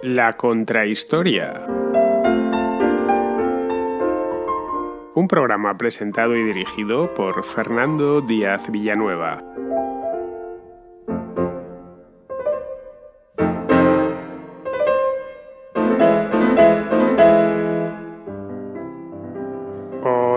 La Contrahistoria. Un programa presentado y dirigido por Fernando Díaz Villanueva.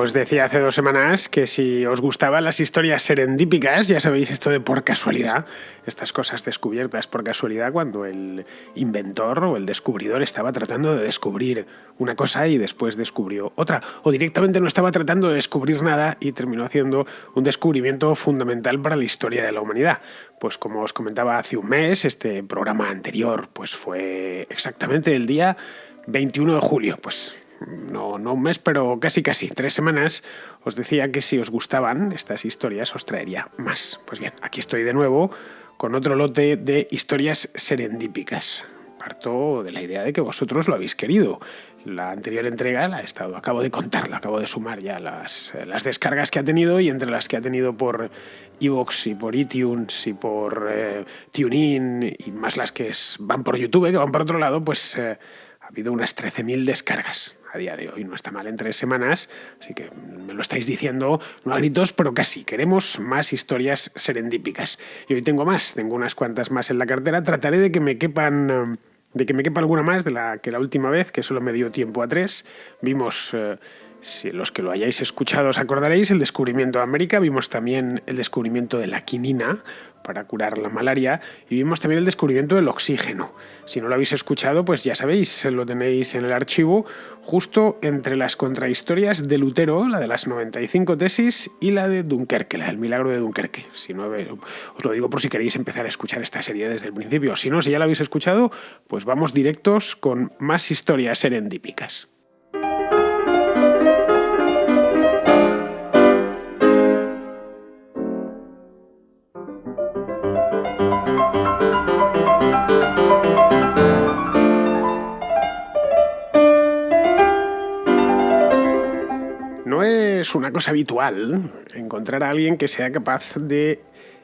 Os decía hace 2 semanas que si os gustaban las historias serendípicas, ya sabéis esto de por casualidad, estas cosas descubiertas por casualidad cuando el inventor o el descubridor estaba tratando de descubrir una cosa y después descubrió otra, o directamente no estaba tratando de descubrir nada y terminó haciendo un descubrimiento fundamental para la historia de la humanidad. Pues como os comentaba hace un mes, este programa anterior pues fue exactamente el día 21 de julio, pues no un mes, pero casi 3 semanas. Os decía que si os gustaban estas historias os traería más. Pues bien, aquí estoy de nuevo con otro lote de historias serendípicas. Parto de la idea de que vosotros lo habéis querido. La anterior entrega acabo de contarla, acabo de sumar ya las descargas que ha tenido, y entre las que ha tenido por iVoox y por iTunes y por TuneIn y más las que van por YouTube, que van por otro lado, pues ha habido unas 13.000 descargas a día de hoy. No está mal en 3 semanas, así que me lo estáis diciendo, no a gritos, pero casi. Queremos más historias serendípicas. Y hoy tengo unas cuantas más en la cartera. Trataré de que me quepa alguna más de la última vez, que solo me dio tiempo a 3. Vimos, si los que lo hayáis escuchado os acordaréis, el descubrimiento de América. Vimos también el descubrimiento de la quinina para curar la malaria, y vimos también el descubrimiento del oxígeno. Si no lo habéis escuchado, pues ya sabéis, lo tenéis en el archivo, justo entre las contrahistorias de Lutero, la de las 95 tesis, y la de Dunkerque, la del milagro de Dunkerque. Si no, os lo digo por si queréis empezar a escuchar esta serie desde el principio. Si no, si ya la habéis escuchado, pues vamos directos con más historias serendípicas. No es una cosa habitual encontrar a alguien que sea capaz de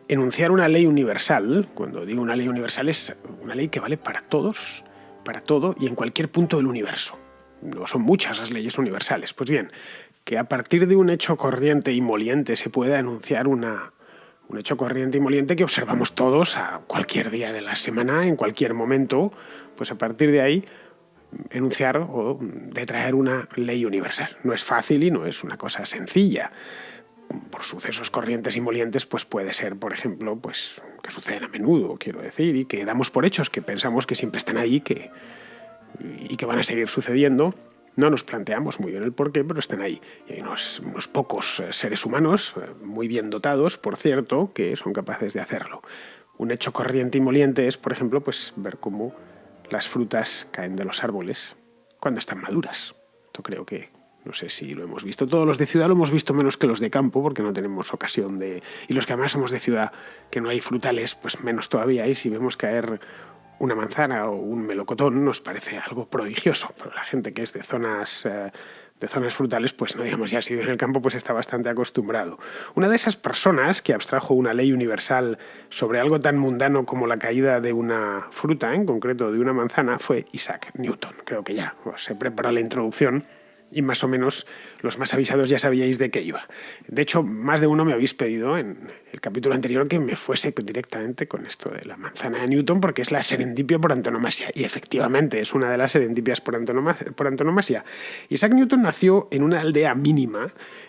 enunciar una ley universal. Cuando digo una ley universal, es una ley que vale para todos, para todo y en cualquier punto del universo. No son muchas las leyes universales. Pues bien, que a partir de un hecho corriente y moliente se pueda enunciar un hecho corriente y moliente que observamos todos a cualquier día de la semana, en cualquier momento, pues a partir de ahí enunciar o de traer una ley universal. No es fácil y no es una cosa sencilla. Por sucesos corrientes y molientes, pues puede ser, por ejemplo, pues que suceden a menudo, quiero decir, y que damos por hechos, que pensamos que siempre están ahí y que van a seguir sucediendo. No nos planteamos muy bien el porqué, pero están ahí. Y hay unos pocos seres humanos, muy bien dotados, por cierto, que son capaces de hacerlo. Un hecho corriente y moliente es, por ejemplo, pues ver cómo las frutas caen de los árboles cuando están maduras. Esto creo que, no sé si lo hemos visto. Todos los de ciudad lo hemos visto menos que los de campo, porque no tenemos ocasión de... Y los que además somos de ciudad, que no hay frutales, pues menos todavía. Y si vemos caer una manzana o un melocotón, nos parece algo prodigioso. Pero la gente que es de zonas frutales, pues no digamos ya, si vive en el campo, pues está bastante acostumbrado. Una de esas personas que abstrajo una ley universal sobre algo tan mundano como la caída de una fruta, en concreto de una manzana, fue Isaac Newton. Creo que ya se preparó la introducción y más o menos los más avisados ya sabíais de qué iba. De hecho, más de uno me habéis pedido en el capítulo anterior que me fuese directamente con esto de la manzana de Newton, porque es la serendipia por antonomasia. Y efectivamente es una de las serendipias por antonomasia. Isaac Newton nació en una aldea mínima,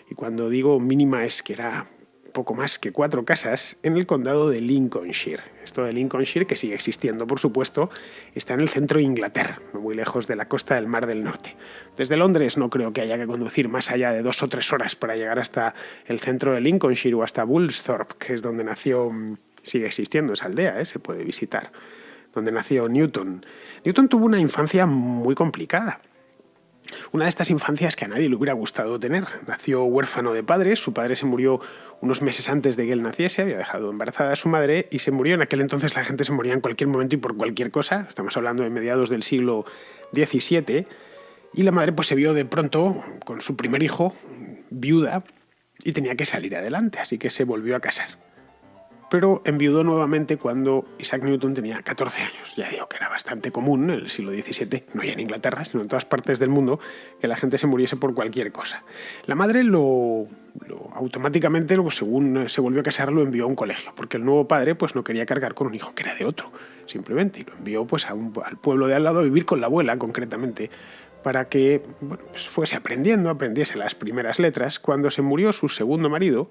y cuando digo mínima es que era poco más que 4 casas, en el condado de Lincolnshire. Esto de Lincolnshire, que sigue existiendo, por supuesto, está en el centro de Inglaterra, no muy lejos de la costa del Mar del Norte. Desde Londres no creo que haya que conducir más allá de 2 o 3 horas para llegar hasta el centro de Lincolnshire o hasta Woolsthorpe, que es donde nació, sigue existiendo esa aldea, se puede visitar, donde nació Newton. Newton tuvo una infancia muy complicada. Una de estas infancias que a nadie le hubiera gustado tener. Nació huérfano de padres, su padre se murió unos meses antes de que él naciese, había dejado embarazada a su madre y se murió. En aquel entonces la gente se moría en cualquier momento y por cualquier cosa, estamos hablando de mediados del siglo XVII, y la madre pues se vio de pronto con su primer hijo, viuda, y tenía que salir adelante, así que se volvió a casar. pero enviudó nuevamente cuando Isaac Newton tenía 14 años. Ya digo que era bastante común en el siglo XVII, no ya en Inglaterra, sino en todas partes del mundo, que la gente se muriese por cualquier cosa. La madre automáticamente, según se volvió a casar, lo envió a un colegio, porque el nuevo padre pues, no quería cargar con un hijo que era de otro, simplemente, y lo envió pues, al pueblo de al lado a vivir con la abuela, concretamente, para que pues fuese aprendiese las primeras letras. Cuando se murió su segundo marido,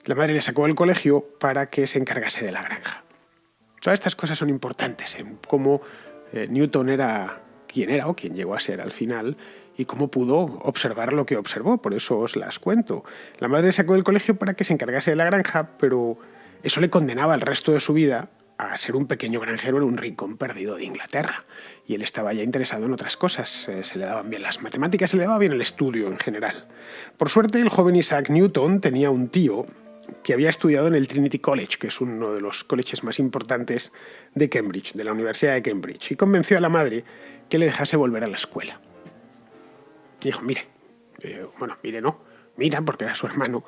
la madre le sacó del colegio para que se encargase de la granja. Todas estas cosas son importantes en cómo Newton era quien era o quien llegó a ser al final y cómo pudo observar lo que observó, por eso os las cuento. La madre le sacó del colegio para que se encargase de la granja, pero eso le condenaba el resto de su vida a ser un pequeño granjero en un rincón perdido de Inglaterra. Y él estaba ya interesado en otras cosas. Se le daban bien las matemáticas, se le daba bien el estudio en general. Por suerte, el joven Isaac Newton tenía un tío que había estudiado en el Trinity College, que es uno de los colleges más importantes de Cambridge, de la Universidad de Cambridge, y convenció a la madre que le dejase volver a la escuela. Y dijo, mira, porque era su hermano,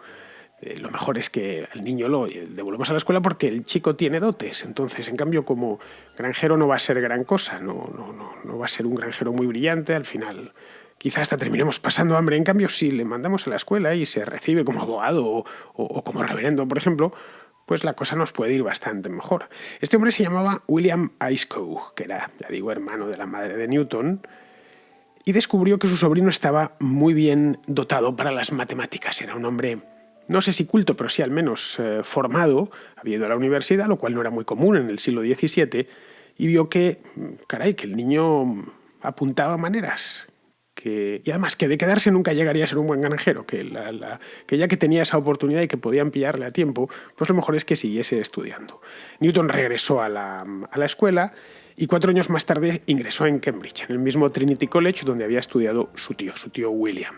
lo mejor es que al niño lo devolvemos a la escuela porque el chico tiene dotes. Entonces, en cambio, como granjero no va a ser gran cosa, no va a ser un granjero muy brillante, al final quizás hasta terminemos pasando hambre. En cambio, si le mandamos a la escuela y se recibe como abogado o como reverendo, por ejemplo, pues la cosa nos puede ir bastante mejor. Este hombre se llamaba William Ayscough, que era, ya digo, hermano de la madre de Newton, y descubrió que su sobrino estaba muy bien dotado para las matemáticas. Era un hombre, no sé si culto, pero sí al menos formado, había ido a la universidad, lo cual no era muy común en el siglo XVII, y vio que, que el niño apuntaba maneras. Y además que de quedarse nunca llegaría a ser un buen granjero, que ya que tenía esa oportunidad y que podían pillarle a tiempo, pues lo mejor es que siguiese estudiando. Newton regresó a la escuela y 4 años más tarde ingresó en Cambridge, en el mismo Trinity College donde había estudiado su tío William.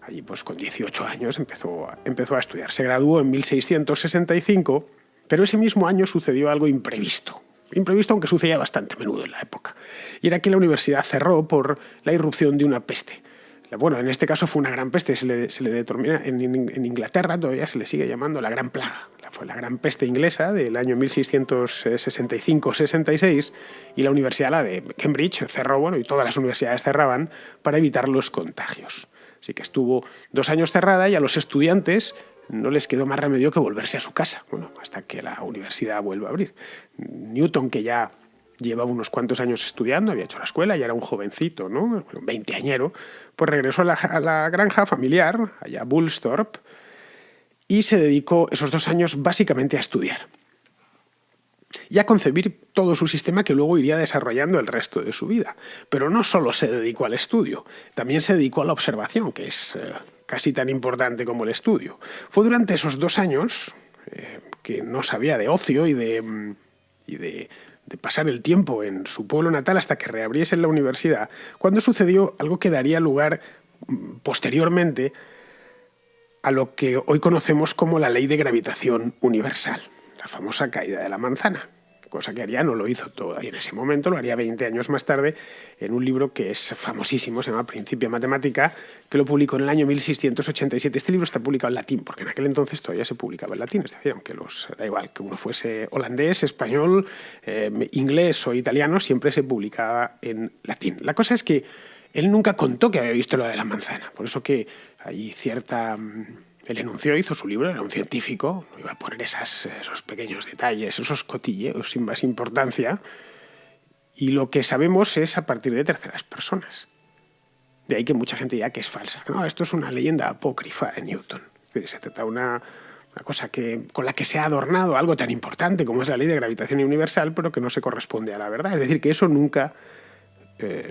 Allí pues con 18 años empezó a estudiar. Se graduó en 1665, pero ese mismo año sucedió algo imprevisto, aunque sucedía bastante a menudo en la época. Y era que la universidad cerró por la irrupción de una peste. Bueno, en este caso fue una gran peste, se le determina en Inglaterra, todavía se le sigue llamando la Gran Plaga. Fue la Gran Peste inglesa del año 1665-66 y la universidad, la de Cambridge, cerró, y todas las universidades cerraban para evitar los contagios. Así que estuvo 2 años cerrada y a los estudiantes no les quedó más remedio que volverse a su casa, hasta que la universidad vuelva a abrir. Newton, que ya llevaba unos cuantos años estudiando, había hecho la escuela, ya era un jovencito, un veinteañero, pues regresó a la granja familiar, allá a Woolsthorpe, y se dedicó esos 2 años básicamente a estudiar y a concebir todo su sistema que luego iría desarrollando el resto de su vida. Pero no solo se dedicó al estudio, también se dedicó a la observación, que es casi tan importante como el estudio. Fue durante esos 2 años que no sabía de ocio y de pasar el tiempo en su pueblo natal hasta que reabriese la universidad, cuando sucedió algo que daría lugar posteriormente a lo que hoy conocemos como la ley de gravitación universal, la famosa caída de la manzana, cosa que haría, no lo hizo todavía en ese momento, lo haría 20 años más tarde en un libro que es famosísimo, se llama Principia Mathematica, que lo publicó en el año 1687. Este libro está publicado en latín, porque en aquel entonces todavía se publicaba en latín, es decir, aunque da igual que uno fuese holandés, español, inglés o italiano, siempre se publicaba en latín. La cosa es que él nunca contó que había visto lo de la manzana, por eso que hay Él enunció, hizo su libro, era un científico, no iba a poner esos pequeños detalles, esos cotilleos sin más importancia, y lo que sabemos es a partir de terceras personas. De ahí que mucha gente diga que es falsa. No, esto es una leyenda apócrifa de Newton. Se trata de una cosa con la que se ha adornado algo tan importante como es la ley de gravitación universal, pero que no se corresponde a la verdad. Es decir, que eso nunca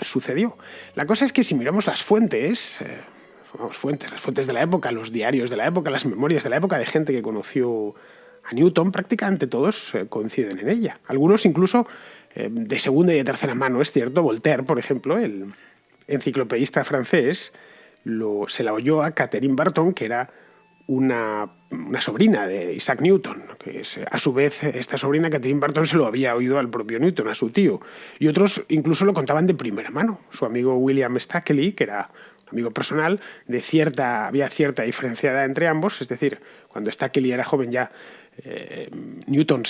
sucedió. La cosa es que si miramos las fuentes, las fuentes de la época, los diarios de la época, las memorias de la época de gente que conoció a Newton, prácticamente todos coinciden en ella. Algunos incluso de segunda y de tercera mano, es cierto. Voltaire, por ejemplo, el enciclopedista francés, se la oyó a Catherine Barton, que era una sobrina de Isaac Newton, que a su vez esta sobrina, Catherine Barton, se lo había oído al propio Newton, a su tío. Y otros incluso lo contaban de primera mano. Su amigo William Stackley, que era un amigo personal, había cierta diferencia entre ambos, es decir, cuando Stackley era joven ya Newton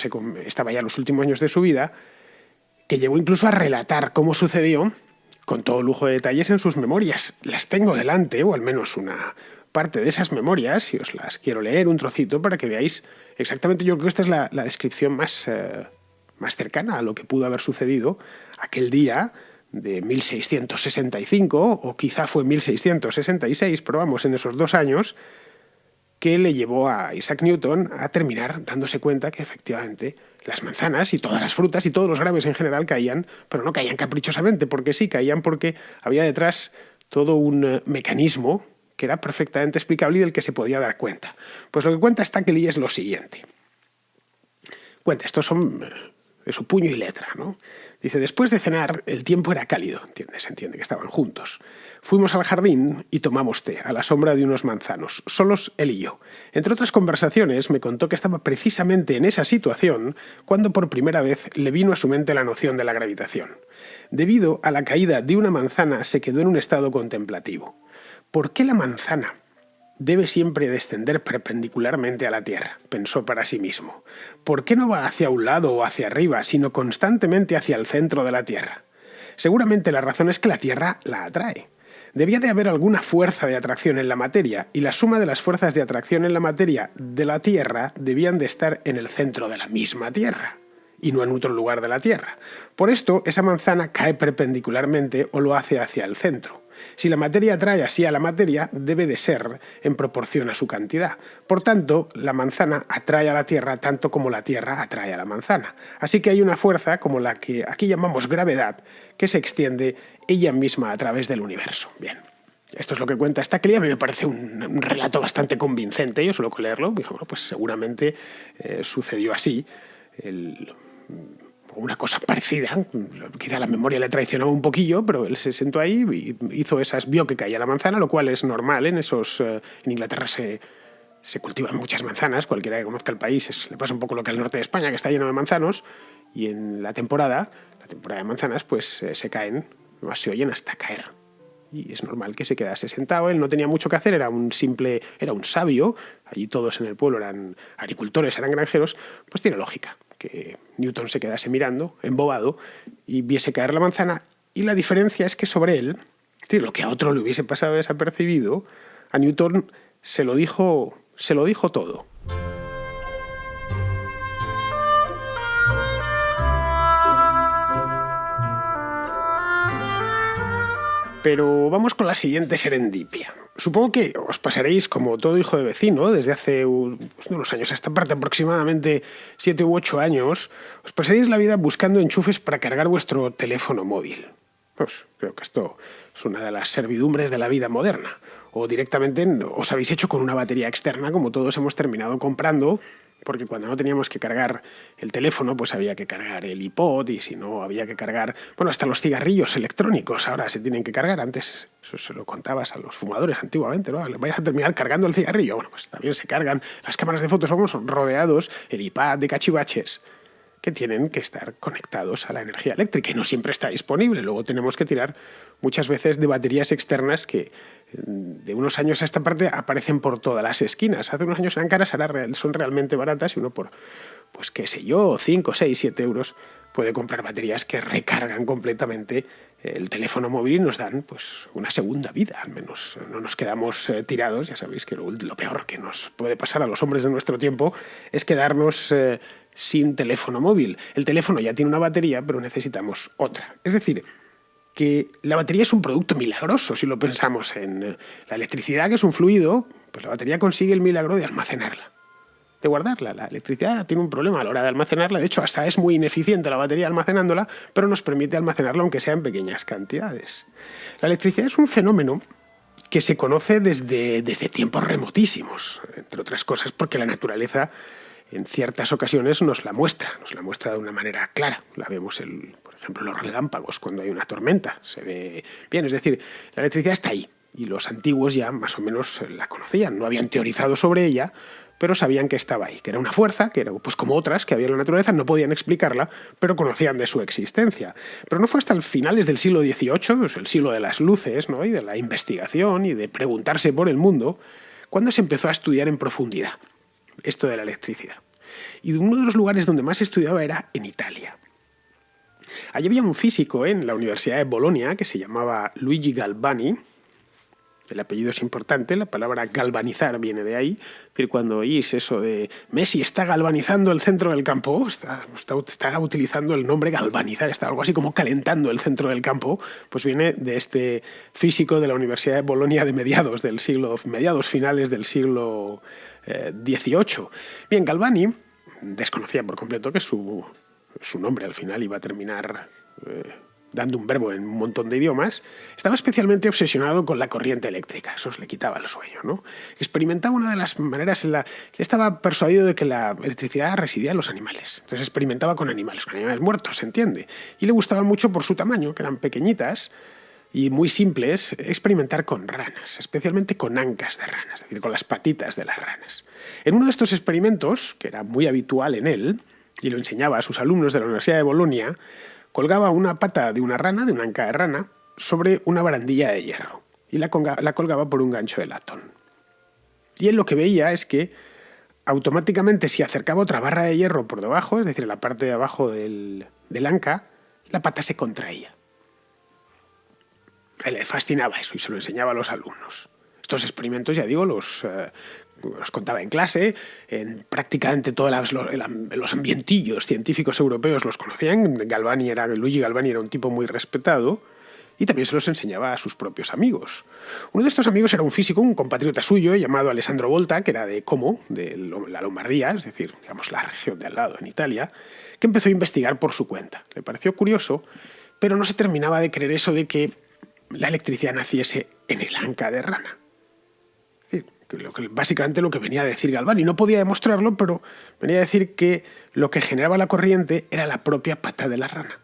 estaba ya en los últimos años de su vida, que llegó incluso a relatar cómo sucedió con todo lujo de detalles en sus memorias. Las tengo delante, o al menos una parte de esas memorias, y os las quiero leer un trocito para que veáis exactamente. Yo creo que esta es la descripción más cercana a lo que pudo haber sucedido aquel día de 1665, o quizá fue 1666, pero vamos, en esos 2 años, que le llevó a Isaac Newton a terminar dándose cuenta que efectivamente las manzanas y todas las frutas y todos los graves en general caían, pero no caían caprichosamente, porque sí, caían porque había detrás todo un mecanismo que era perfectamente explicable y del que se podía dar cuenta. Pues lo que cuenta Stackley es lo siguiente. Cuenta, estos son de su puño y letra, ¿no? Dice, después de cenar, el tiempo era cálido, se entiende que estaban juntos. Fuimos al jardín y tomamos té, a la sombra de unos manzanos, solos él y yo. Entre otras conversaciones, me contó que estaba precisamente en esa situación cuando por primera vez le vino a su mente la noción de la gravitación. Debido a la caída de una manzana, se quedó en un estado contemplativo. ¿Por qué la manzana debe siempre descender perpendicularmente a la Tierra?, pensó para sí mismo. ¿Por qué no va hacia un lado o hacia arriba, sino constantemente hacia el centro de la Tierra? Seguramente la razón es que la Tierra la atrae. Debía de haber alguna fuerza de atracción en la materia, y la suma de las fuerzas de atracción en la materia de la Tierra debían de estar en el centro de la misma Tierra, y no en otro lugar de la Tierra. Por esto, esa manzana cae perpendicularmente o lo hace hacia el centro. Si la materia atrae así a la materia, debe de ser en proporción a su cantidad. Por tanto, la manzana atrae a la Tierra tanto como la Tierra atrae a la manzana. Así que hay una fuerza, como la que aquí llamamos gravedad, que se extiende ella misma a través del universo. Bien, esto es lo que cuenta Stackley. A mí me parece un relato bastante convincente. Yo suelo leerlo. Dije, bueno, pues seguramente sucedió así. Una cosa parecida, quizá la memoria le traicionaba un poquillo, pero él se sentó ahí y vio que caía la manzana, lo cual es normal. En Inglaterra se cultivan muchas manzanas, cualquiera que conozca el país le pasa un poco lo que al norte de España, que está lleno de manzanos, y en la temporada de manzanas, pues se caen, se oyen hasta caer. Y es normal que se quedase sentado. Él no tenía mucho que hacer, era un sabio, allí todos en el pueblo eran agricultores, eran granjeros, pues tiene lógica que Newton se quedase mirando, embobado, y viese caer la manzana. Y la diferencia es que sobre él, lo que a otro le hubiese pasado desapercibido, a Newton se lo dijo todo. Pero vamos con la siguiente serendipia. Supongo que os pasaréis, como todo hijo de vecino, desde hace unos años a esta parte, aproximadamente 7 u 8 años, os pasaréis la vida buscando enchufes para cargar vuestro teléfono móvil. Pues creo que esto es una de las servidumbres de la vida moderna. O directamente os habéis hecho con una batería externa, como todos hemos terminado comprando, porque cuando no teníamos que cargar el teléfono, pues había que cargar el iPod, y si no había que cargar, hasta los cigarrillos electrónicos ahora se tienen que cargar. Antes eso se lo contabas a los fumadores antiguamente, ¿no? Vais a terminar cargando el cigarrillo. Bueno, pues también se cargan las cámaras de fotos. Vamos rodeados, el iPad de cachivaches, que tienen que estar conectados a la energía eléctrica y no siempre está disponible. Luego tenemos que tirar muchas veces de baterías externas que de unos años a esta parte aparecen por todas las esquinas. Hace unos años eran caras, ahora son realmente baratas, y uno por, 5, 6, 7 euros puede comprar baterías que recargan completamente el teléfono móvil y nos dan una segunda vida. Al menos no nos quedamos tirados. Ya sabéis que lo peor que nos puede pasar a los hombres de nuestro tiempo es quedarnos sin teléfono móvil. El teléfono ya tiene una batería, pero necesitamos otra. Es decir, que la batería es un producto milagroso. Si lo pensamos en la electricidad, que es un fluido, pues la batería consigue el milagro de almacenarla, de guardarla. La electricidad tiene un problema a la hora de almacenarla. De hecho, hasta es muy ineficiente la batería almacenándola, pero nos permite almacenarla aunque sea en pequeñas cantidades. La electricidad es un fenómeno que se conoce desde tiempos remotísimos, entre otras cosas porque la naturaleza en ciertas ocasiones nos la muestra de una manera clara. La vemos, por ejemplo, los relámpagos cuando hay una tormenta. Se ve bien, es decir, la electricidad está ahí y los antiguos ya más o menos la conocían. No habían teorizado sobre ella, pero sabían que estaba ahí, que era una fuerza, que era como otras que había en la naturaleza, no podían explicarla, pero conocían de su existencia. Pero no fue hasta finales del siglo XVIII, el siglo de las luces, ¿no?, y de la investigación y de preguntarse por el mundo, cuando se empezó a estudiar en profundidad esto de la electricidad. Y uno de los lugares donde más estudiaba era en Italia. Allí había un físico en la Universidad de Bolonia que se llamaba Luigi Galvani. El apellido es importante, la palabra galvanizar viene de ahí. Es decir, cuando oís eso de Messi está galvanizando el centro del campo, está utilizando el nombre galvanizar, está algo así como calentando el centro del campo, pues viene de este físico de la Universidad de Bolonia de mediados finales del siglo XVIII. Bien, Galvani desconocía por completo que su nombre al final iba a terminar dando un verbo en un montón de idiomas. Estaba especialmente obsesionado con la corriente eléctrica, eso le quitaba el sueño, ¿no? Experimentaba una de las maneras en la que estaba persuadido de que la electricidad residía en los animales. Entonces experimentaba con animales muertos, se entiende. Y le gustaba mucho por su tamaño, que eran pequeñitas y muy simples, experimentar con ranas, especialmente con ancas de ranas, es decir, con las patitas de las ranas. En uno de estos experimentos, que era muy habitual en él, y lo enseñaba a sus alumnos de la Universidad de Bolonia, colgaba una pata de una rana, de una anca de rana, sobre una barandilla de hierro y la colgaba por un gancho de latón. Y él lo que veía es que automáticamente si acercaba otra barra de hierro por debajo, es decir, en la parte de abajo del anca, la pata se contraía. A él le fascinaba eso y se lo enseñaba a los alumnos. Estos experimentos, ya digo, los contaba en clase, en prácticamente todos los ambientillos científicos europeos los conocían. Luigi Galvani era un tipo muy respetado y también se los enseñaba a sus propios amigos. Uno de estos amigos era un físico, un compatriota suyo llamado Alessandro Volta, que era de Como, de la Lombardía, es decir, digamos la región de al lado en Italia, que empezó a investigar por su cuenta. Le pareció curioso, pero no se terminaba de creer eso de que la electricidad naciese en el anca de rana. Básicamente lo que venía a decir Galvani. No podía demostrarlo, pero venía a decir que lo que generaba la corriente era la propia pata de la rana.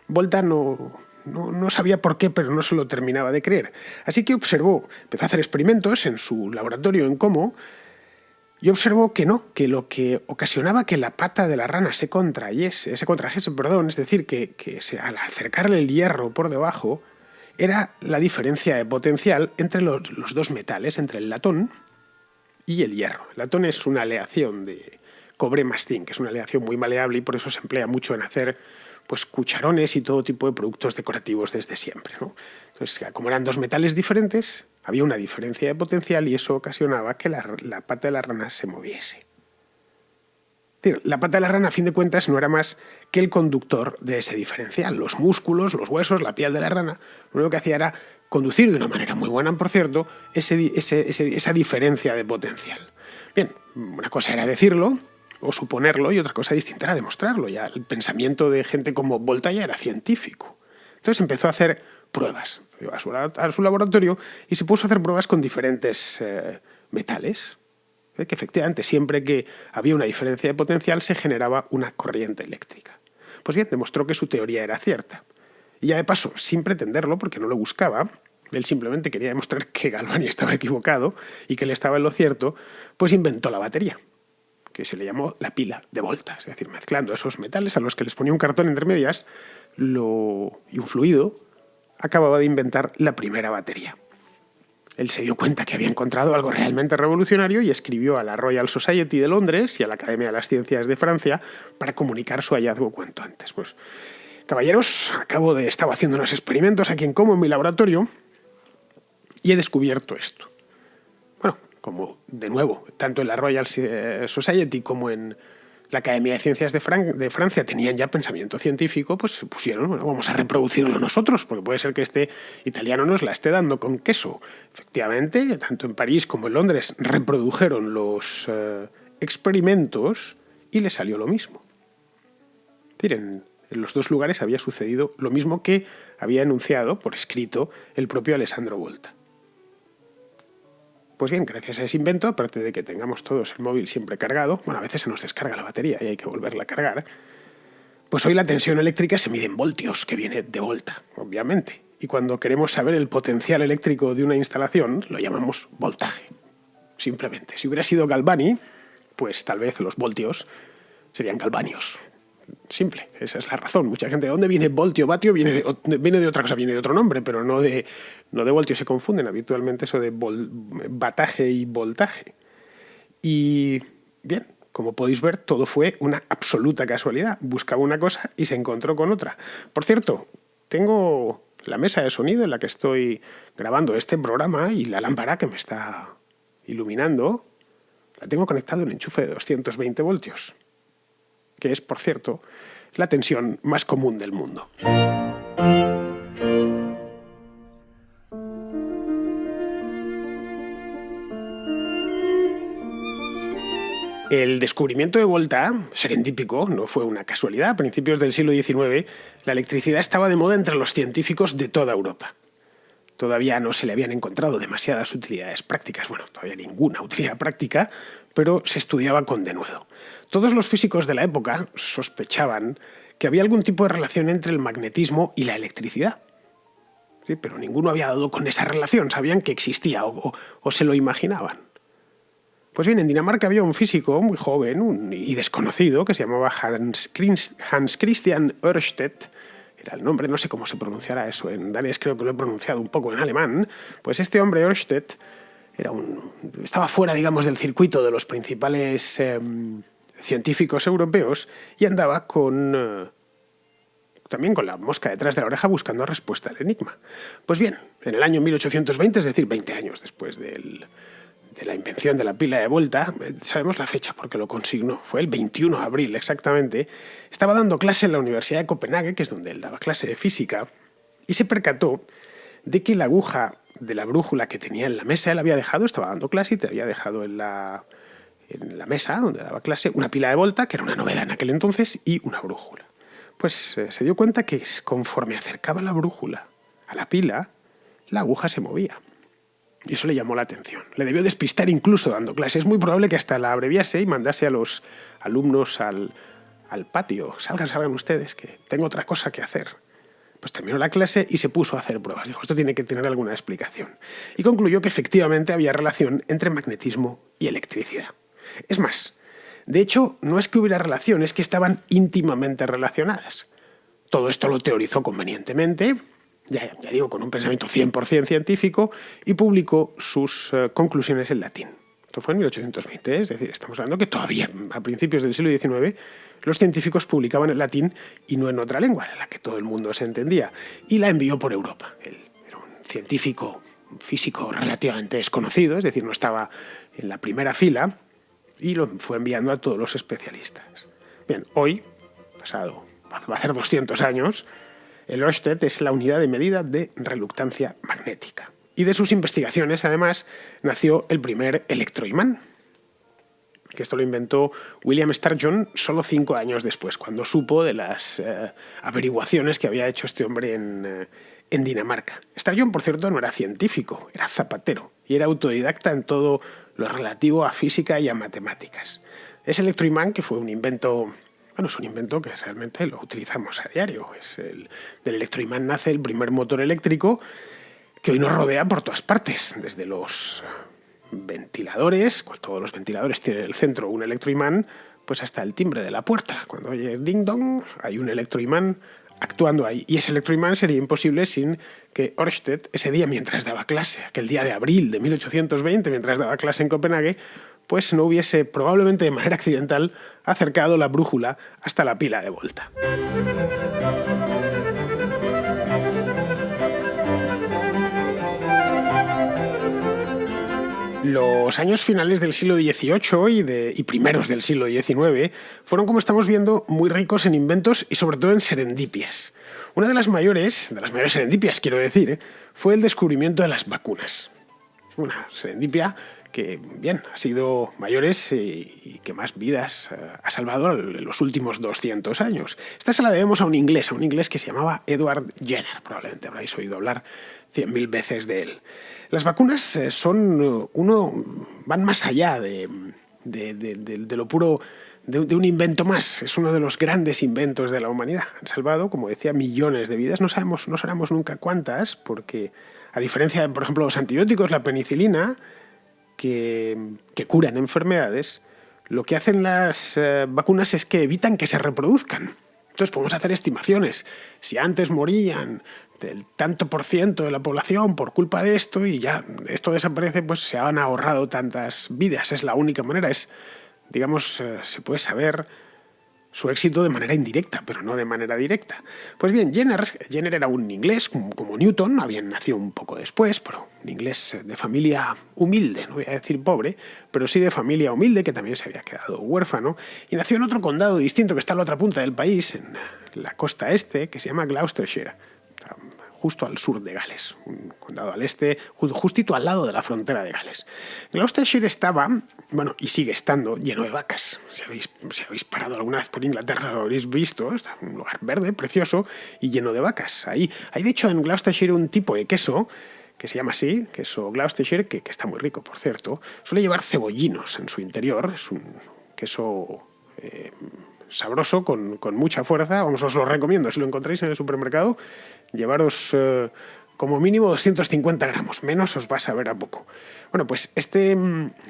Volta no sabía por qué, pero no se lo terminaba de creer. Así que empezó a hacer experimentos en su laboratorio en Como y observó que lo que ocasionaba que la pata de la rana se contrajese, es decir, que al acercarle el hierro por debajo, era la diferencia de potencial entre los dos metales, entre el latón y el hierro. El latón es una aleación de cobre más zinc, que es una aleación muy maleable y por eso se emplea mucho en hacer pues, cucharones y todo tipo de productos decorativos desde siempre, ¿no? Entonces, como eran dos metales diferentes, había una diferencia de potencial y eso ocasionaba que la pata de la rana se moviese. La pata de la rana, a fin de cuentas, no era más que el conductor de ese diferencial. Los músculos, los huesos, la piel de la rana, lo único que hacía era conducir de una manera muy buena, por cierto, esa diferencia de potencial. Bien, una cosa era decirlo o suponerlo y otra cosa distinta era demostrarlo. Ya el pensamiento de gente como Volta ya era científico. Entonces empezó a hacer pruebas. Fue a su laboratorio y se puso a hacer pruebas con diferentes metales. Que efectivamente siempre que había una diferencia de potencial se generaba una corriente eléctrica. Pues bien, demostró que su teoría era cierta. Y ya de paso, sin pretenderlo, porque no lo buscaba, él simplemente quería demostrar que Galvani estaba equivocado y que él estaba en lo cierto, pues inventó la batería, que se le llamó la pila de Volta. Es decir, mezclando esos metales a los que les ponía un cartón entre medias y un fluido, acababa de inventar la primera batería. Él se dio cuenta que había encontrado algo realmente revolucionario y escribió a la Royal Society de Londres y a la Academia de las Ciencias de Francia para comunicar su hallazgo cuanto antes. Pues, caballeros, estaba haciendo unos experimentos aquí en Como, en mi laboratorio, y he descubierto esto. Bueno, como de nuevo, tanto en la Royal Society como en la Academia de Ciencias de Francia tenían ya pensamiento científico, pues se pusieron, bueno, vamos a reproducirlo nosotros, porque puede ser que este italiano nos la esté dando con queso. Efectivamente, tanto en París como en Londres reprodujeron los experimentos y le salió lo mismo. Es decir, en los dos lugares había sucedido lo mismo que había enunciado por escrito el propio Alessandro Volta. Pues bien, gracias a ese invento, aparte de que tengamos todos el móvil siempre cargado, bueno, a veces se nos descarga la batería y hay que volverla a cargar, pues hoy la tensión eléctrica se mide en voltios, que viene de volta, obviamente. Y cuando queremos saber el potencial eléctrico de una instalación, lo llamamos voltaje. Simplemente. Si hubiera sido Galvani, pues tal vez los voltios serían galvanios. Simple, esa es la razón. Mucha gente, ¿de dónde viene voltio? Vatio viene de otra cosa, viene de otro nombre, pero no de voltio, se confunden habitualmente eso de vataje y voltaje. Y bien, Como podéis ver, todo fue una absoluta casualidad. Buscaba una cosa y se encontró con otra. Por cierto, tengo la mesa de sonido en la que estoy grabando este programa y la lámpara que me está iluminando, la tengo conectada a un enchufe de 220 voltios, que es, por cierto, la tensión más común del mundo. El descubrimiento de Volta, serendípico, no fue una casualidad. A principios del siglo XIX, la electricidad estaba de moda entre los científicos de toda Europa. Todavía no se le habían encontrado demasiadas utilidades prácticas, bueno, todavía ninguna utilidad práctica, pero se estudiaba con denuedo. Todos los físicos de la época sospechaban que había algún tipo de relación entre el magnetismo y la electricidad. Sí, pero ninguno había dado con esa relación, sabían que existía o se lo imaginaban. Pues bien, en Dinamarca había un físico muy joven y desconocido que se llamaba Hans Christian Ørsted. Era el nombre, no sé cómo se pronunciará eso en danés, creo que lo he pronunciado un poco en alemán. Pues este hombre, Ørsted, estaba fuera, digamos, del circuito de los principales científicos europeos y andaba también con la mosca detrás de la oreja buscando respuesta al enigma. Pues bien, en el año 1820, es decir, 20 años después de la invención de la pila de Volta, sabemos la fecha porque lo consignó, fue el 21 de abril exactamente, estaba dando clase en la Universidad de Copenhague, que es donde él daba clase de física, y se percató de que la aguja de la brújula que tenía en la mesa, él había dejado, estaba dando clase y te había dejado en la mesa donde daba clase una pila de Volta, que era una novedad en aquel entonces, y una brújula. Pues se dio cuenta que conforme acercaba la brújula a la pila, la aguja se movía. Y eso le llamó la atención. Le debió despistar incluso dando clase. Es muy probable que hasta la abreviase y mandase a los alumnos al patio. Salgan ustedes, que tengo otra cosa que hacer. Pues terminó la clase y se puso a hacer pruebas. Dijo, esto tiene que tener alguna explicación. Y concluyó que efectivamente había relación entre magnetismo y electricidad. Es más, de hecho, no es que hubiera relación, es que estaban íntimamente relacionadas. Todo esto lo teorizó convenientemente, ya digo, con un pensamiento 100% científico, y publicó sus conclusiones en latín. Esto fue en 1820, es decir, estamos hablando que todavía a principios del siglo XIX los científicos publicaban en latín y no en otra lengua, en la que todo el mundo se entendía, y la envió por Europa. Él era un científico, un físico relativamente desconocido, es decir, no estaba en la primera fila, y lo fue enviando a todos los especialistas. Bien, hoy, va a hacer 200 años, el Ørsted es la unidad de medida de reluctancia magnética. Y de sus investigaciones, además, nació el primer electroimán, que esto lo inventó William Sturgeon solo 5 años después, cuando supo de las averiguaciones que había hecho este hombre en Dinamarca. Sturgeon, por cierto, no era científico, era zapatero y era autodidacta en todo lo relativo a física y a matemáticas. Ese electroimán, que fue un invento... Bueno, es un invento que realmente lo utilizamos a diario. Del electroimán nace el primer motor eléctrico que hoy nos rodea por todas partes, desde los ventiladores, todos los ventiladores tienen en el centro un electroimán, pues hasta el timbre de la puerta. Cuando oye ding dong, hay un electroimán actuando ahí. Y ese electroimán sería imposible sin que Ørsted, ese día mientras daba clase, aquel día de abril de 1820, mientras daba clase en Copenhague, pues no hubiese, probablemente de manera accidental, acercado la brújula hasta la pila de Volta. Los años finales del siglo XVIII y primeros del siglo XIX fueron, como estamos viendo, muy ricos en inventos y sobre todo en serendipias. Una de las mayores serendipias, quiero decir, fue el descubrimiento de las vacunas. Una serendipia que, bien, ha sido mayores y que más vidas ha salvado en los últimos 200 años. Esta se la debemos a un inglés que se llamaba Edward Jenner. Probablemente habréis oído hablar 100.000 veces de él. Las vacunas van más allá de lo puro, de un invento más. Es uno de los grandes inventos de la humanidad. Han salvado, como decía, millones de vidas. No sabremos nunca cuántas, porque a diferencia de, por ejemplo, los antibióticos, la penicilina, que curan enfermedades, lo que hacen las vacunas es que evitan que se reproduzcan. Entonces podemos hacer estimaciones. Si antes morían del tanto por ciento de la población por culpa de esto y ya esto desaparece, pues se han ahorrado tantas vidas. Es la única manera, es digamos, se puede saber su éxito de manera indirecta, pero no de manera directa. Pues bien, Jenner era un inglés como Newton, habían nacido un poco después, pero un inglés de familia humilde, no voy a decir pobre, pero sí de familia humilde, que también se había quedado huérfano, y nació en otro condado distinto que está a la otra punta del país, en la costa este, que se llama Gloucestershire, justo al sur de Gales, un condado al este, justito al lado de la frontera de Gales. Gloucestershire estaba, bueno, y sigue estando, lleno de vacas. Si habéis parado alguna vez por Inglaterra, lo habréis visto, está un lugar verde, precioso, y lleno de vacas. Hay de hecho en Gloucestershire un tipo de queso, que se llama así, queso Gloucestershire, que está muy rico, por cierto. Suele llevar cebollinos en su interior, es un queso sabroso, con mucha fuerza. Vamos, os lo recomiendo, si lo encontráis en el supermercado, llevaros como mínimo 250 gramos, menos os va a saber a poco. Bueno, pues este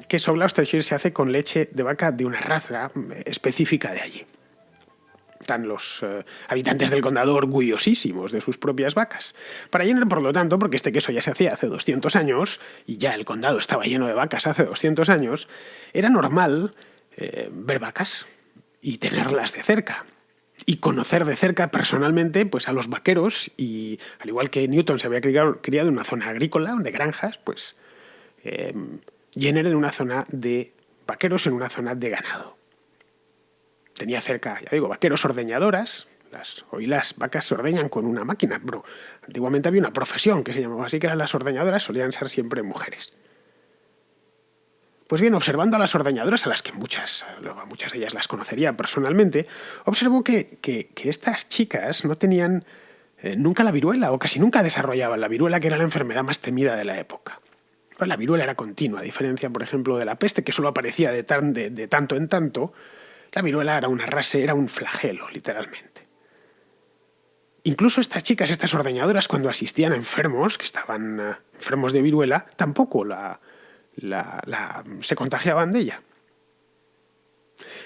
queso Gloucestershire se hace con leche de vaca de una raza específica de allí. Están los habitantes del condado orgullosísimos de sus propias vacas. Para Jenner, por lo tanto, porque este queso ya se hacía hace 200 años, y ya el condado estaba lleno de vacas hace 200 años, era normal ver vacas y tenerlas de cerca. Y conocer de cerca personalmente pues, a los vaqueros, y al igual que Newton se había criado en una zona agrícola, de granjas, pues Jenner en una zona de vaqueros, en una zona de ganado. Tenía cerca, ya digo, vaqueros ordeñadoras. Hoy las vacas se ordeñan con una máquina, pero antiguamente había una profesión que se llamaba así, que eran las ordeñadoras, solían ser siempre mujeres. Pues bien, observando a las ordeñadoras, a las que muchas de ellas las conocería personalmente, observó que estas chicas no tenían nunca la viruela, o casi nunca desarrollaban la viruela, que era la enfermedad más temida de la época. Pues la viruela era continua, a diferencia, por ejemplo, de la peste, que solo aparecía de tanto en tanto. La viruela era era un flagelo, literalmente. Incluso estas chicas, estas ordeñadoras, cuando asistían a enfermos, que estaban enfermos de viruela, tampoco se contagiaban de ella.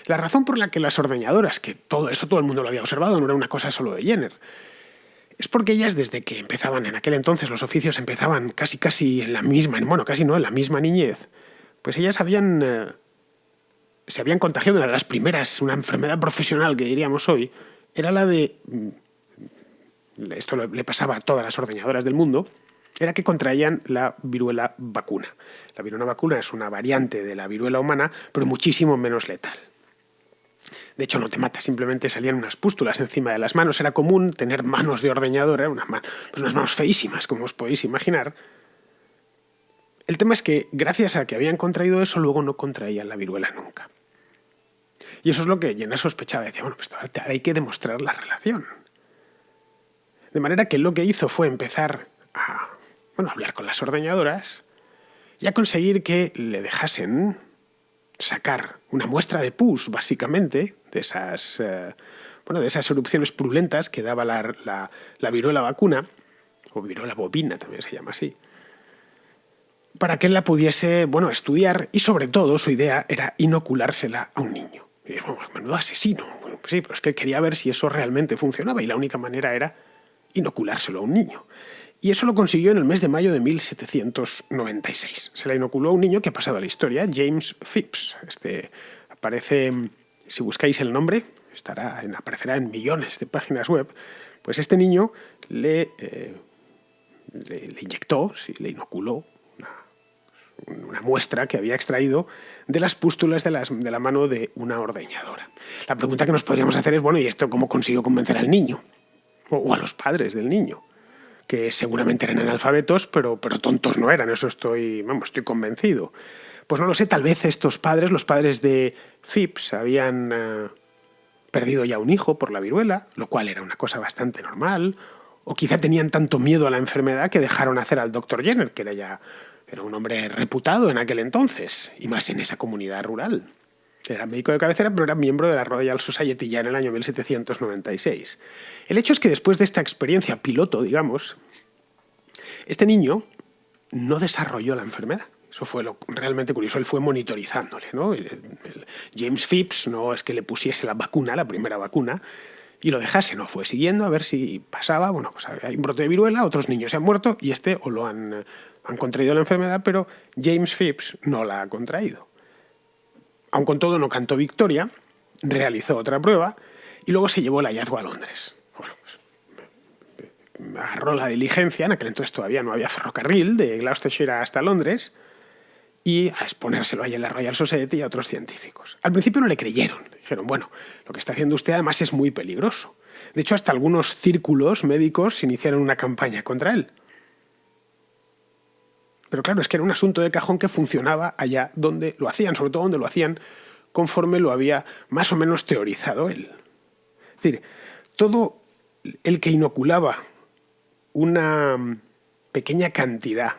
La razón por la que las ordeñadoras, que todo el mundo lo había observado, no era una cosa solo de Jenner, es porque ellas, desde que empezaban, en aquel entonces los oficios empezaban casi en la misma, bueno, casi no, en la misma niñez, pues ellas se habían contagiado de una de las primeras, una enfermedad profesional que diríamos hoy, era la de, esto le pasaba a todas las ordeñadoras del mundo, era que contraían la viruela vacuna. La viruela vacuna es una variante de la viruela humana, pero muchísimo menos letal. De hecho, no te mata, simplemente salían unas pústulas encima de las manos. Era común tener manos de ordeñadora, unas manos feísimas, como os podéis imaginar. El tema es que, gracias a que habían contraído eso, luego no contraían la viruela nunca. Y eso es lo que Jenner sospechaba. Decía, bueno, pues ahora hay que demostrar la relación. De manera que lo que hizo fue empezar a hablar con las ordeñadoras y a conseguir que le dejasen sacar una muestra de pus, básicamente, de esas erupciones purulentas que daba la viruela vacuna, o viruela bovina también se llama así, para que él la pudiese estudiar, y sobre todo su idea era inoculársela a un niño. Y menudo asesino. Bueno, pues sí, pero es que quería ver si eso realmente funcionaba, y la única manera era inoculárselo a un niño. Y eso lo consiguió en el mes de mayo de 1796. Se la inoculó a un niño que ha pasado a la historia, James Phipps. Aparece, si buscáis el nombre, aparecerá en millones de páginas web. Pues este niño le inyectó, le inoculó una muestra que había extraído de las pústulas de la mano de una ordeñadora. La pregunta que nos podríamos hacer es, ¿y esto cómo consiguió convencer al niño? O a los padres del niño, que seguramente eran analfabetos, pero tontos no eran, eso estoy convencido. Pues no lo sé, tal vez los padres de Phipps habían perdido ya un hijo por la viruela, lo cual era una cosa bastante normal, o quizá tenían tanto miedo a la enfermedad que dejaron hacer al Dr. Jenner, que era un hombre reputado en aquel entonces, y más en esa comunidad rural. Era médico de cabecera, pero era miembro de la Royal Society ya en el año 1796. El hecho es que después de esta experiencia piloto, digamos, este niño no desarrolló la enfermedad. Eso fue lo realmente curioso. Él fue monitorizándole, ¿no? James Phipps no es que le pusiese la primera vacuna, y lo dejase, no. Fue siguiendo a ver si pasaba. Pues hay un brote de viruela, otros niños se han muerto, y o lo han contraído la enfermedad, pero James Phipps no la ha contraído. Aun con todo, no cantó victoria, realizó otra prueba y luego se llevó el hallazgo a Londres. Bueno, pues, agarró la diligencia, en aquel entonces todavía no había ferrocarril, de Gloucestershire hasta Londres, y a exponérselo ahí en la Royal Society y a otros científicos. Al principio no le creyeron. Dijeron, bueno, lo que está haciendo usted además es muy peligroso. De hecho, hasta algunos círculos médicos iniciaron una campaña contra él. Pero claro, es que era un asunto de cajón que funcionaba allá donde lo hacían, sobre todo donde lo hacían conforme lo había más o menos teorizado él. Es decir, todo el que inoculaba una pequeña cantidad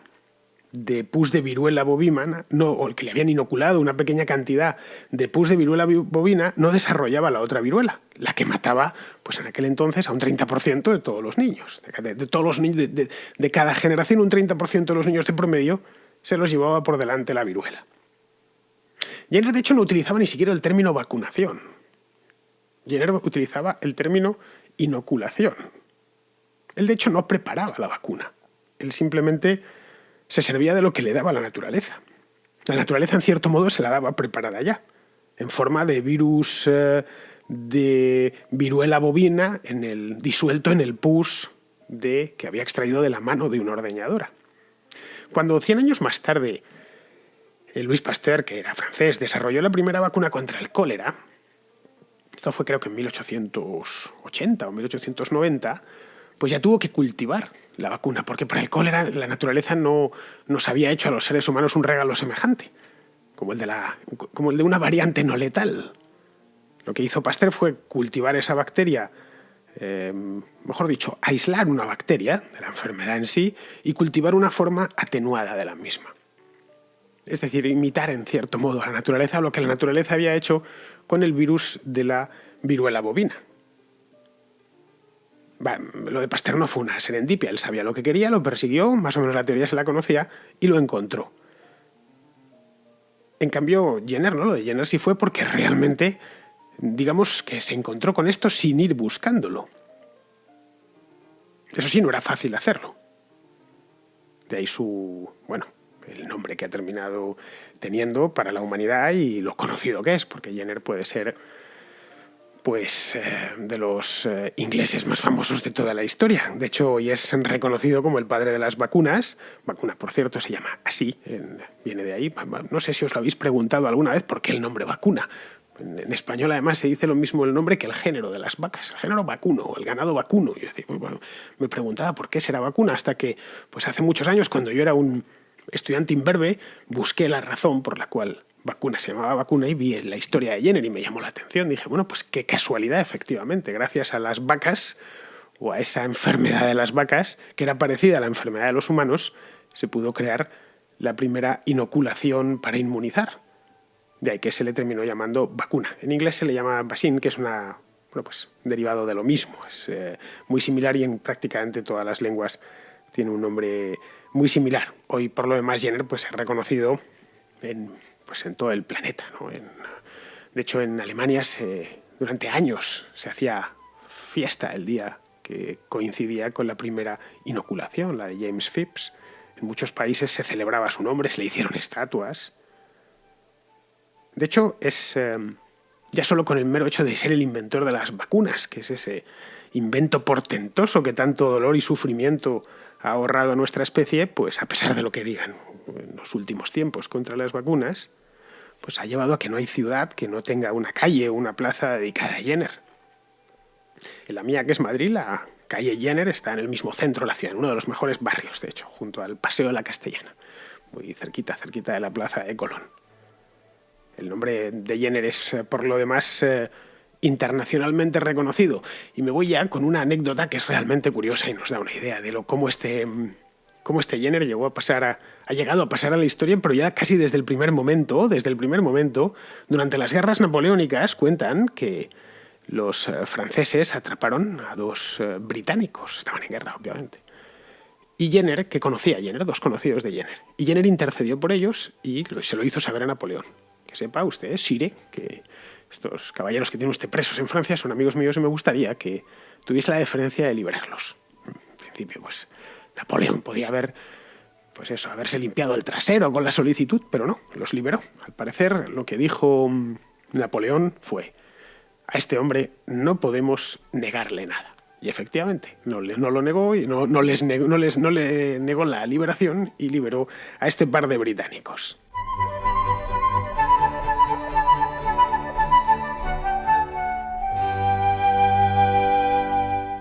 de pus de viruela bovina, o el que le habían inoculado una pequeña cantidad de pus de viruela bovina, no desarrollaba la otra viruela, la que mataba, pues en aquel entonces, a un 30% de todos los niños. De todos los niños de cada generación, un 30% de los niños de promedio se los llevaba por delante la viruela. Jenner, de hecho, no utilizaba ni siquiera el término vacunación. Jenner utilizaba el término inoculación. Él, de hecho, no preparaba la vacuna. Él simplemente se servía de lo que le daba la naturaleza. La naturaleza, en cierto modo, se la daba preparada ya, en forma de virus de viruela bovina disuelto en el pus que había extraído de la mano de una ordeñadora. Cuando 100 años más tarde Louis Pasteur, que era francés, desarrolló la primera vacuna contra el cólera, esto fue creo que en 1880 o 1890, pues ya tuvo que cultivar la vacuna, porque para el cólera la naturaleza no nos había hecho a los seres humanos un regalo semejante, como el de una variante no letal. Lo que hizo Pasteur fue cultivar esa bacteria, mejor dicho, aislar una bacteria de la enfermedad en sí y cultivar una forma atenuada de la misma. Es decir, imitar en cierto modo a la naturaleza lo que la naturaleza había hecho con el virus de la viruela bovina. Lo de Pasteur no fue una serendipia, él sabía lo que quería, lo persiguió, más o menos la teoría se la conocía y lo encontró. En cambio, Jenner no, lo de Jenner sí fue porque realmente, digamos que se encontró con esto sin ir buscándolo. Eso sí, no era fácil hacerlo. De ahí el nombre que ha terminado teniendo para la humanidad y lo conocido que es, porque Jenner puede ser de los ingleses más famosos de toda la historia. De hecho, hoy es reconocido como el padre de las vacunas. Vacuna, por cierto, se llama así, viene de ahí. No sé si os lo habéis preguntado alguna vez por qué el nombre vacuna. En español, además, se dice lo mismo el nombre que el género de las vacas, el género vacuno o el ganado vacuno. Yo decía, me preguntaba por qué será vacuna, hasta que pues hace muchos años, cuando yo era un estudiante imberbe, busqué la razón por la cual vacuna se llamaba vacuna y vi la historia de Jenner y me llamó la atención. Dije, bueno, pues qué casualidad, efectivamente, gracias a las vacas o a esa enfermedad de las vacas, que era parecida a la enfermedad de los humanos, se pudo crear la primera inoculación para inmunizar. De ahí que se le terminó llamando vacuna. En inglés se le llama vaccine, que es derivado de lo mismo. Es muy similar y en prácticamente todas las lenguas tiene un nombre muy similar. Hoy, por lo demás, Jenner pues, es reconocido en todo el planeta, ¿no? De hecho, en Alemania durante años se hacía fiesta el día que coincidía con la primera inoculación, la de James Phipps. En muchos países se celebraba su nombre, se le hicieron estatuas. De hecho, es ya solo con el mero hecho de ser el inventor de las vacunas, que es ese invento portentoso que tanto dolor y sufrimiento ha ahorrado a nuestra especie, pues a pesar de lo que digan en los últimos tiempos contra las vacunas, pues ha llevado a que no hay ciudad que no tenga una calle o una plaza dedicada a Jenner. En la mía, que es Madrid, la calle Jenner está en el mismo centro de la ciudad, en uno de los mejores barrios, de hecho, junto al Paseo de la Castellana, muy cerquita de la plaza de Colón. El nombre de Jenner es, por lo demás, internacionalmente reconocido. Y me voy ya con una anécdota que es realmente curiosa y nos da una idea de cómo este Jenner ha llegado a pasar a la historia, pero ya casi desde el primer momento, durante las guerras napoleónicas, cuentan que los franceses atraparon a 2 británicos, estaban en guerra, obviamente. Y Jenner, que conocía a Jenner, 2 conocidos de Jenner. Y Jenner intercedió por ellos y se lo hizo saber a Napoleón. Que sepa usted, Sire, que estos caballeros que tiene usted presos en Francia son amigos míos y me gustaría que tuviese la deferencia de liberarlos. En principio, pues Napoleón podía haber pues eso, haberse limpiado el trasero con la solicitud, pero no, los liberó. Al parecer, lo que dijo Napoleón fue: a este hombre no podemos negarle nada. Y efectivamente, no lo negó y no le negó la liberación y liberó a este par de británicos.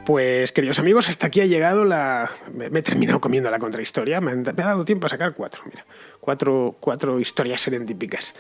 Pues, queridos amigos, hasta aquí ha llegado Me he terminado comiendo la contrahistoria. Me ha dado tiempo a sacar 4. Mira, cuatro historias serendípicas.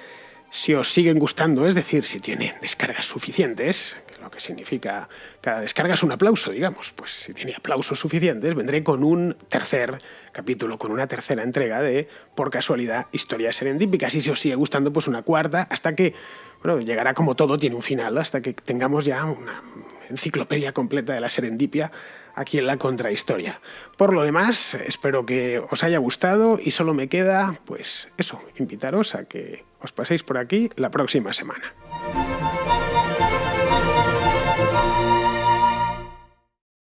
Si os siguen gustando, es decir, si tiene descargas suficientes, que es lo que significa cada descarga es un aplauso, digamos, pues si tiene aplausos suficientes, vendré con un tercer capítulo, con una tercera entrega de, por casualidad, historias serendípicas. Y si os sigue gustando, pues una cuarta, hasta que, bueno, llegará como todo, tiene un final, hasta que tengamos ya una enciclopedia completa de la serendipia aquí en la contrahistoria. Por lo demás, espero que os haya gustado y solo me queda, pues eso, invitaros a que os paséis por aquí la próxima semana.